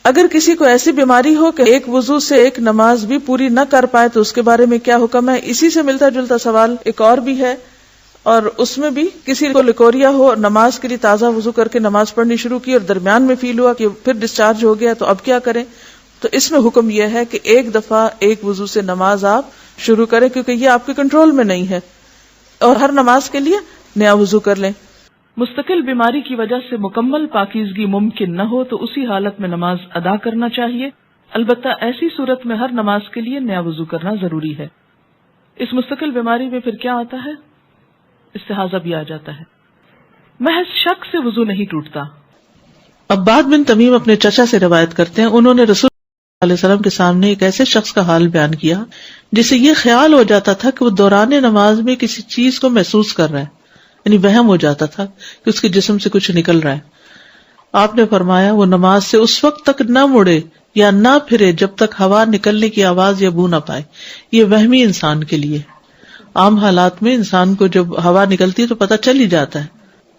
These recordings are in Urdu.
اگر کسی کو ایسی بیماری ہو کہ ایک وضو سے ایک نماز بھی پوری نہ کر پائے تو اس کے بارے میں کیا حکم ہے؟ اسی سے ملتا جلتا سوال ایک اور بھی ہے، اور اس میں بھی کسی کو لیکوریا ہو اور نماز کے لیے تازہ وضو کر کے نماز پڑھنی شروع کی اور درمیان میں فیل ہوا کہ پھر ڈسچارج ہو گیا، تو اب کیا کریں؟ تو اس میں حکم یہ ہے کہ ایک دفعہ ایک وضو سے نماز آپ شروع کریں، کیونکہ یہ آپ کے کنٹرول میں نہیں ہے، اور ہر نماز کے لیے نیا وضو کر لیں۔ مستقل بیماری کی وجہ سے مکمل پاکیزگی ممکن نہ ہو تو اسی حالت میں نماز ادا کرنا چاہیے، البتہ ایسی صورت میں ہر نماز کے لیے نیا وضو کرنا ضروری ہے۔ اس مستقل بیماری میں پھر کیا آتا ہے؟ استحاضہ بھی آ جاتا ہے۔ محض شک سے وضو نہیں ٹوٹتا۔ عباد بن تمیم اپنے چچا سے روایت کرتے ہیں، انہوں نے رسول اللہ علیہ وسلم کے سامنے ایک ایسے شخص کا حال بیان کیا جسے یہ خیال ہو جاتا تھا کہ وہ دوران نماز میں کسی چیز کو محسوس کر رہا ہے، یعنی وہم ہو جاتا تھا کہ اس کے جسم سے کچھ نکل رہا ہے۔ آپ نے فرمایا وہ نماز سے اس وقت تک نہ مڑے یا نہ پھرے جب تک ہوا نکلنے کی آواز یا بو نہ پائے۔ یہ وہمی انسان کے لیے، عام حالات میں انسان کو جب ہوا نکلتی ہے تو پتہ چل ہی جاتا ہے،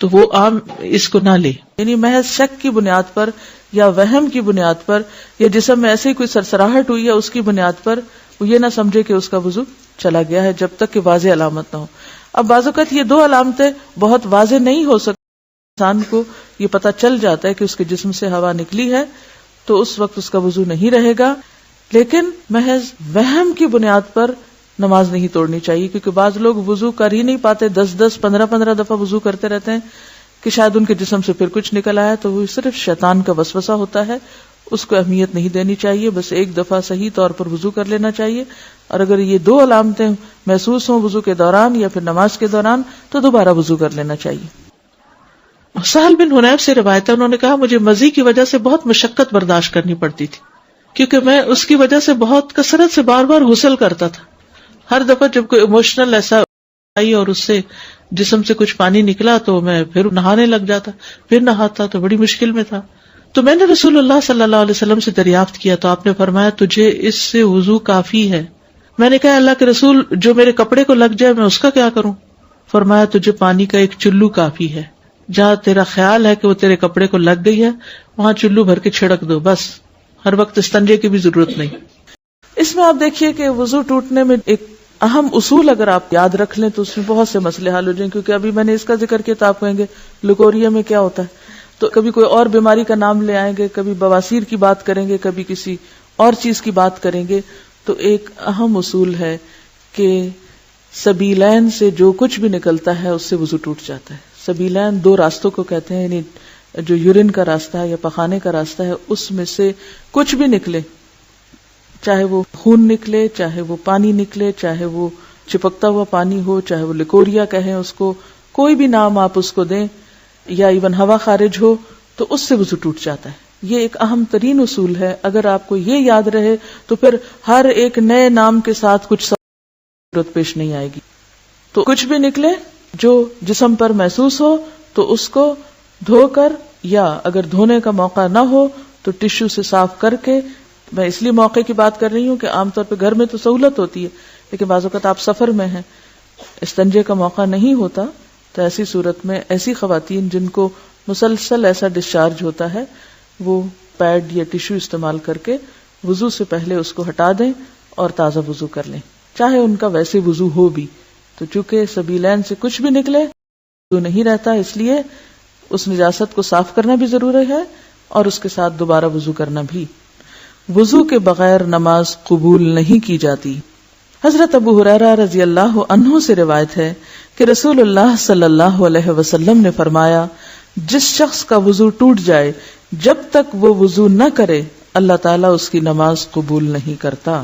تو وہ عام اس کو نہ لے، یعنی محض شک کی بنیاد پر یا وہم کی بنیاد پر یا جسم میں ایسے ہی کوئی سرسراہٹ ہوئی ہے اس کی بنیاد پر وہ یہ نہ سمجھے کہ اس کا وضو چلا گیا ہے جب تک کہ واضح علامت نہ ہو۔ اب بعض اوقات یہ دو علامتیں بہت واضح نہیں ہو سکتی، انسان کو یہ پتہ چل جاتا ہے کہ اس کے جسم سے ہوا نکلی ہے تو اس وقت اس کا وضو نہیں رہے گا، لیکن محض وہم کی بنیاد پر نماز نہیں توڑنی چاہیے، کیونکہ بعض لوگ وضو کر ہی نہیں پاتے، 10 15 دفعہ وضو کرتے رہتے ہیں کہ شاید ان کے جسم سے پھر کچھ نکل آیا، تو وہ صرف شیطان کا وسوسہ ہوتا ہے، اس کو اہمیت نہیں دینی چاہیے، بس ایک دفعہ صحیح طور پر وضو کر لینا چاہیے، اور اگر یہ دو علامتیں محسوس ہوں وضو کے دوران یا پھر نماز کے دوران تو دوبارہ وضو کر لینا چاہیے۔ سہل بن حنیف سے روایت ہے، انہوں نے کہا مجھے مزی کی وجہ سے بہت مشقت برداشت کرنی پڑتی تھی، کیونکہ میں اس کی وجہ سے بہت کثرت سے بار بار غسل کرتا تھا۔ ہر دفعہ جب کوئی ایموشنل ایسا آئی اور اس سے جسم سے کچھ پانی نکلا تو میں پھر نہانے لگ جاتا، پھر نہاتا تو بڑی مشکل میں تھا۔ تو میں نے رسول اللہ صلی اللہ علیہ وسلم سے دریافت کیا تو آپ نے فرمایا تجھے اس سے وضو کافی ہے۔ میں نے کہا اللہ کے رسول جو میرے کپڑے کو لگ جائے میں اس کا کیا کروں؟ فرمایا تجھے پانی کا ایک چلو کافی ہے، جہاں تیرا خیال ہے کہ وہ تیرے کپڑے کو لگ گئی ہے وہاں چلو بھر کے چھڑک دو، بس، ہر وقت استنجے کی بھی ضرورت نہیں۔ اس میں آپ دیکھیے کہ وضو ٹوٹنے میں ایک اہم اصول اگر آپ یاد رکھ لیں تو اس میں بہت سے مسئلے حل ہو جائیں، کیونکہ ابھی میں نے اس کا ذکر کیا تو آپ کہیں گے لیکوریا میں کیا ہوتا ہے، تو کبھی کوئی اور بیماری کا نام لے آئیں گے، کبھی بواسیر کی بات کریں گے، کبھی کسی اور چیز کی بات کریں گے۔ تو ایک اہم اصول ہے کہ سبیلین سے جو کچھ بھی نکلتا ہے اس سے وضو ٹوٹ جاتا ہے۔ سبیلین دو راستوں کو کہتے ہیں، یعنی جو یورین کا راستہ ہے یا پخانے کا راستہ ہے اس میں سے کچھ بھی نکلے، چاہے وہ خون نکلے، چاہے وہ پانی نکلے، چاہے وہ چپکتا ہوا پانی ہو، چاہے وہ لیکوریا کہیں اس کو، کوئی بھی نام آپ اس کو دیں، یا ایون ہوا خارج ہو تو اس سے وضو ٹوٹ جاتا ہے۔ یہ ایک اہم ترین اصول ہے، اگر آپ کو یہ یاد رہے تو پھر ہر ایک نئے نام کے ساتھ کچھ ضرورت پیش نہیں آئے گی۔ تو کچھ بھی نکلے جو جسم پر محسوس ہو تو اس کو دھو کر، یا اگر دھونے کا موقع نہ ہو تو ٹشو سے صاف کر کے، میں اس لیے موقع کی بات کر رہی ہوں کہ عام طور پہ گھر میں تو سہولت ہوتی ہے، لیکن بعض اوقات آپ سفر میں ہیں، استنجے کا موقع نہیں ہوتا، تو ایسی صورت میں ایسی خواتین جن کو مسلسل ایسا ڈسچارج ہوتا ہے وہ پیڈ یا ٹشو استعمال کر کے وضو سے پہلے اس کو ہٹا دیں اور تازہ وضو کر لیں، چاہے ان کا ویسے وضو ہو بھی۔ تو چونکہ سبیلین سے کچھ بھی نکلے وضو نہیں رہتا، اس لیے اس نجاست کو صاف کرنا بھی ضروری ہے اور اس کے ساتھ دوبارہ وضو کرنا بھی۔ وضو کے بغیر نماز قبول نہیں کی جاتی۔ حضرت ابو ہریرہ رضی اللہ عنہ سے روایت ہے کہ رسول اللہ صلی اللہ علیہ وسلم نے فرمایا جس شخص کا وضو ٹوٹ جائے جب تک وہ وضو نہ کرے اللہ تعالیٰ اس کی نماز قبول نہیں کرتا۔